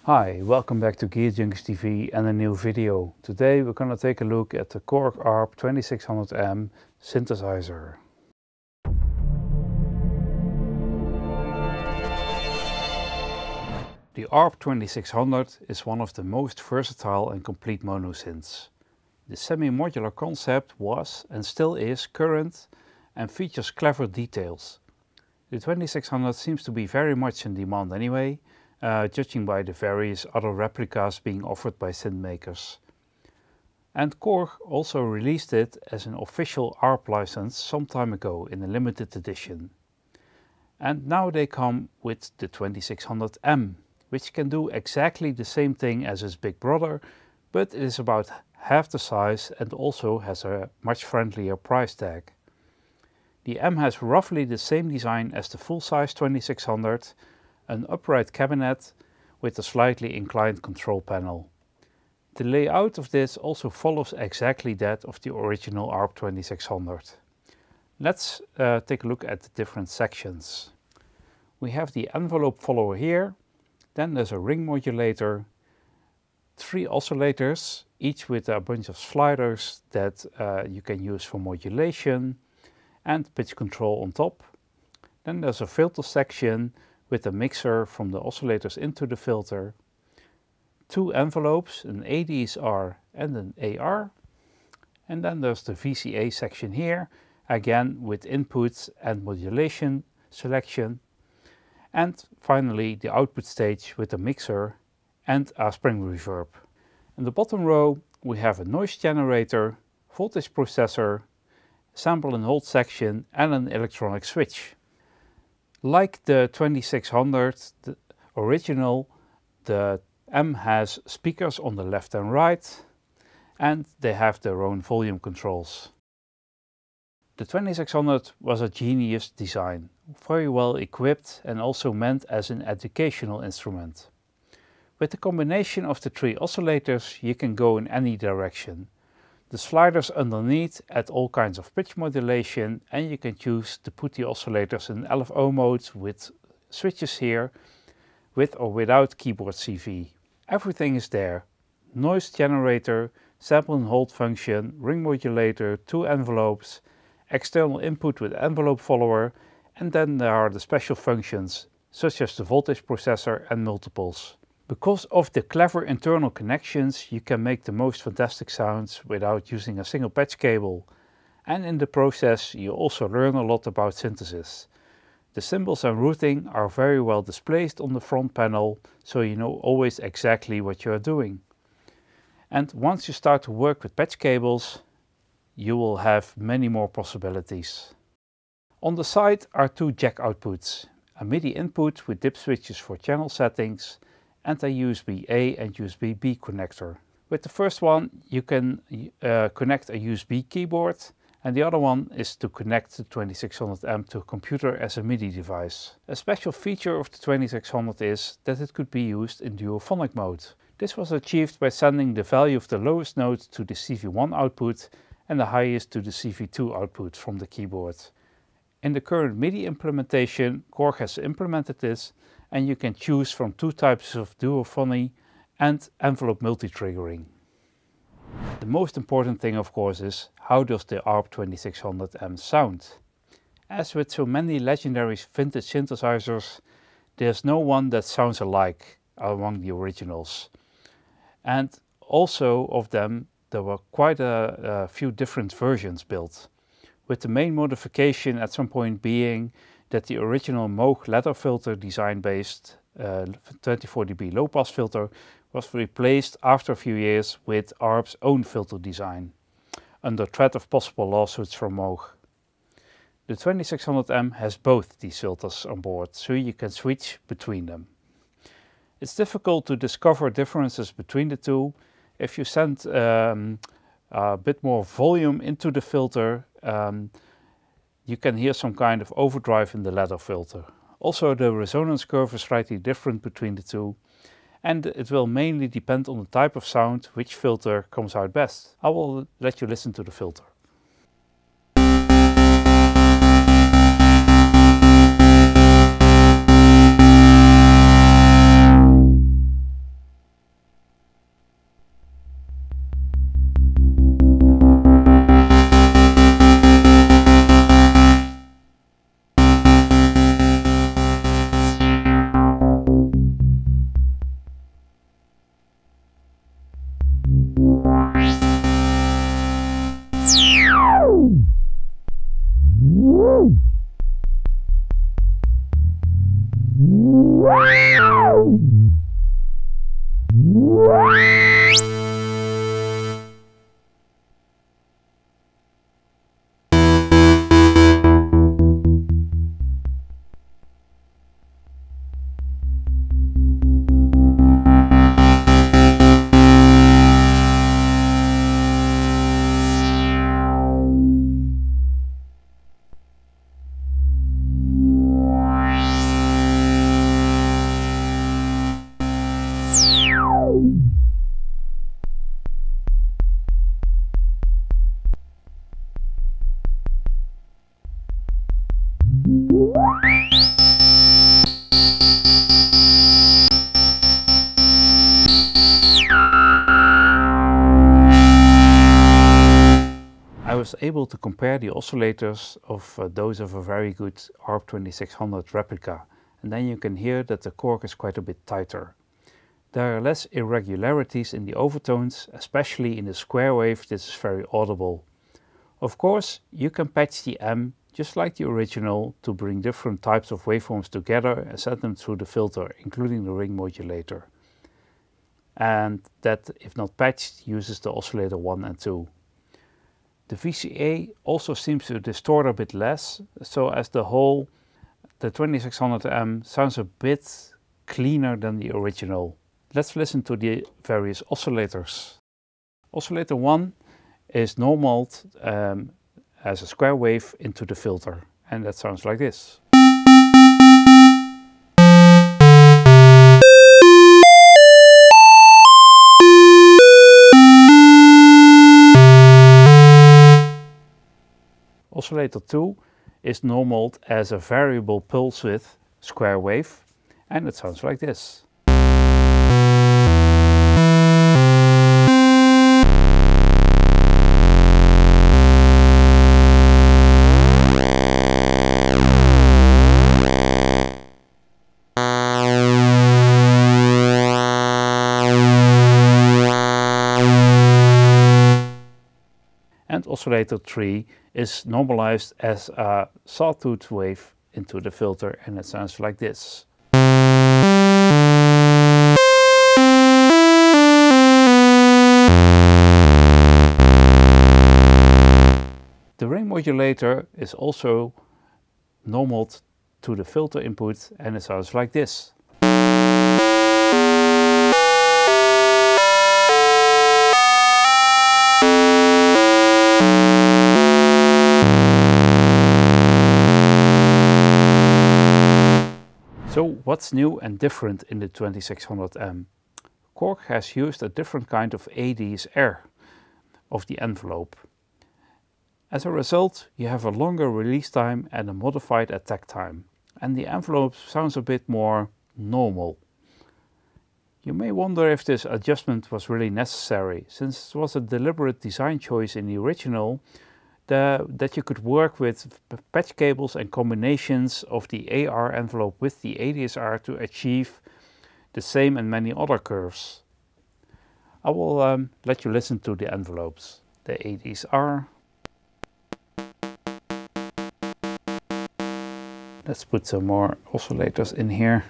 Hi, welcome back to Gearjunkies TV and a new video. Today we're going to take a look at the Korg Arp 2600M synthesizer. The Arp 2600 is one of the most versatile and complete mono synths. The semi-modular concept was and still is current and features clever details. The 2600 seems to be very much in demand anyway, judging by the various other replicas being offered by synth makers. And Korg also released it as an official ARP license some time ago in a limited edition. And now they come with the 2600M, which can do exactly the same thing as its big brother, but it is about half the size and also has a much friendlier price tag. The M has roughly the same design as the full-size 2600, an upright cabinet with a slightly inclined control panel. The layout of this also follows exactly that of the original ARP 2600. Let's take a look at the different sections. We have the envelope follower here, then there's a ring modulator, 3 oscillators, each with a bunch of sliders that you can use for modulation, and pitch control on top. Then there's a filter section with a mixer from the oscillators into the filter, 2 envelopes, an ADSR and an AR, and then there's the VCA section here, again with inputs and modulation selection, and finally the output stage with a mixer and a spring reverb. In the bottom row we have a noise generator, voltage processor, sample and hold section and an electronic switch. Like the 2600, the original, the M has speakers on the left and right, and they have their own volume controls. The 2600 was a genius design, very well equipped and also meant as an educational instrument. With the combination of the 3 oscillators you can go in any direction. The sliders underneath add all kinds of pitch modulation, and you can choose to put the oscillators in LFO modes with switches here, with or without keyboard CV. Everything is there. Noise generator, sample and hold function, ring modulator, 2 envelopes, external input with envelope follower, and then there are the special functions such as the voltage processor and multiples. Because of the clever internal connections, you can make the most fantastic sounds without using a single patch cable. And in the process you also learn a lot about synthesis. The symbols and routing are very well displayed on the front panel, so you know always exactly what you are doing. And once you start to work with patch cables, you will have many more possibilities. On the side are 2 jack outputs, a MIDI input with dip switches for channel settings, and a USB-A and USB-B connector. With the first one you can connect a USB keyboard, and the other one is to connect the 2600M to a computer as a MIDI device. A special feature of the 2600 is that it could be used in duophonic mode. This was achieved by sending the value of the lowest note to the CV1 output and the highest to the CV2 output from the keyboard. In the current MIDI implementation, Korg has implemented this, and you can choose from 2 types of duophony and envelope multi-triggering. The most important thing of course is, how does the ARP 2600M sound? As with so many legendary vintage synthesizers, there's no one that sounds alike among the originals. And also of them there were quite a few different versions built, with the main modification at some point being that the original Moog ladder filter design based 24 dB low pass filter was replaced after a few years with ARP's own filter design, under threat of possible lawsuits from Moog. The 2600M has both these filters on board, so you can switch between them. It's difficult to discover differences between the two. If you send a bit more volume into the filter, you can hear some kind of overdrive in the ladder filter. Also the resonance curve is slightly different between the two, and it will mainly depend on the type of sound which filter comes out best. I will let you listen to the filter. I was able to compare the oscillators of those of a very good ARP 2600 replica, and then you can hear that the Korg is quite a bit tighter. There are less irregularities in the overtones, especially in the square wave. This is very audible. Of course, you can patch the M just like the original to bring different types of waveforms together and send them through the filter, including the ring modulator. And that, if not patched, uses the oscillator 1 and 2. The VCA also seems to distort a bit less, so as the whole, the 2600M sounds a bit cleaner than the original. Let's listen to the various oscillators. Oscillator 1 is normaled as a square wave into the filter, and that sounds like this. Oscillator 2 is normaled as a variable pulse width square wave, and it sounds like this. And oscillator 3 is normalized as a sawtooth wave into the filter, and it sounds like this. The ring modulator is also normaled to the filter input, and it sounds like this. So what's new and different in the 2600M? Korg has used a different kind of ADSR of the envelope. As a result, you have a longer release time and a modified attack time, and the envelope sounds a bit more normal. You may wonder if this adjustment was really necessary, since it was a deliberate design choice in the original that you could work with patch cables and combinations of the AR envelope with the ADSR to achieve the same and many other curves. I will let you listen to the envelopes. The ADSR. Let's put some more oscillators in here.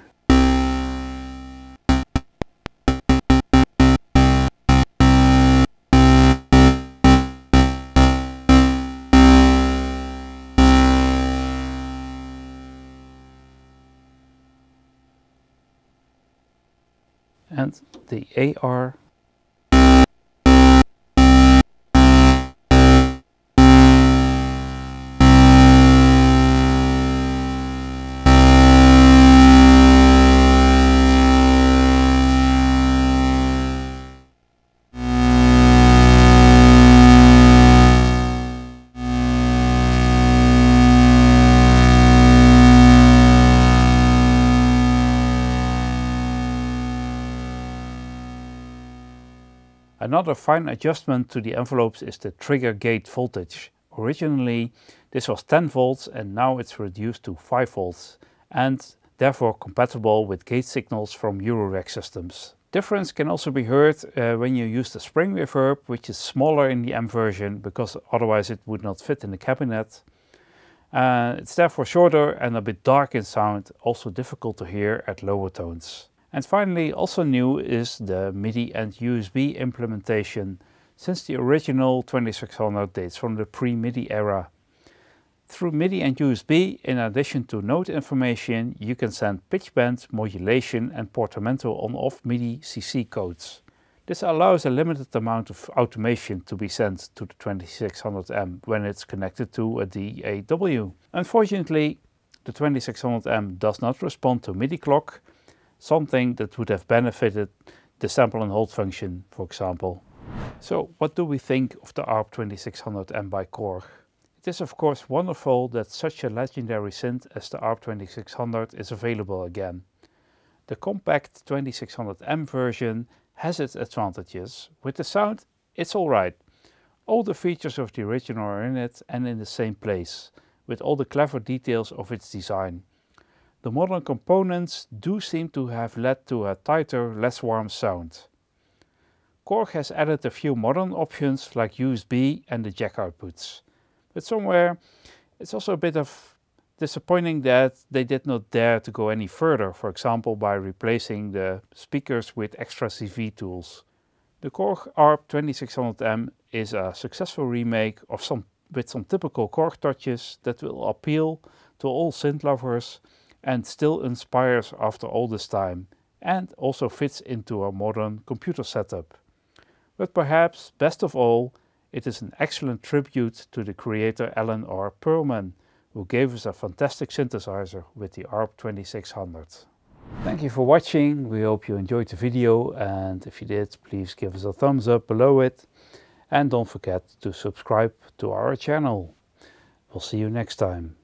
And the AR. Another fine adjustment to the envelopes is the trigger gate voltage. Originally this was 10 volts and now it's reduced to 5 volts and therefore compatible with gate signals from Eurorack systems. Difference can also be heard when you use the spring reverb, which is smaller in the M version because otherwise it would not fit in the cabinet. It's therefore shorter and a bit dark in sound, also difficult to hear at lower tones. And finally, also new is the MIDI and USB implementation, since the original 2600 dates from the pre-MIDI era. Through MIDI and USB, in addition to note information, you can send pitch bend, modulation and portamento on-off MIDI CC codes. This allows a limited amount of automation to be sent to the 2600M when it's connected to a DAW. Unfortunately, the 2600M does not respond to MIDI clock, something that would have benefited the sample and hold function, for example. So what do we think of the ARP 2600M by Korg? It is of course wonderful that such a legendary synth as the ARP 2600 is available again. The compact 2600M version has its advantages. With the sound, it's alright. All the features of the original are in it and in the same place, with all the clever details of its design. The modern components do seem to have led to a tighter, less warm sound. Korg has added a few modern options like USB and the jack outputs. But somewhere it's also a bit of disappointing that they did not dare to go any further, for example by replacing the speakers with extra CV tools. The Korg Arp 2600M is a successful remake of with some typical Korg touches that will appeal to all synth lovers and still inspires after all this time, and also fits into a modern computer setup. But perhaps best of all, it is an excellent tribute to the creator Alan R. Perlman, who gave us a fantastic synthesizer with the ARP 2600. Thank you for watching. We hope you enjoyed the video, and if you did, please give us a thumbs up below it. And don't forget to subscribe to our channel. We'll see you next time.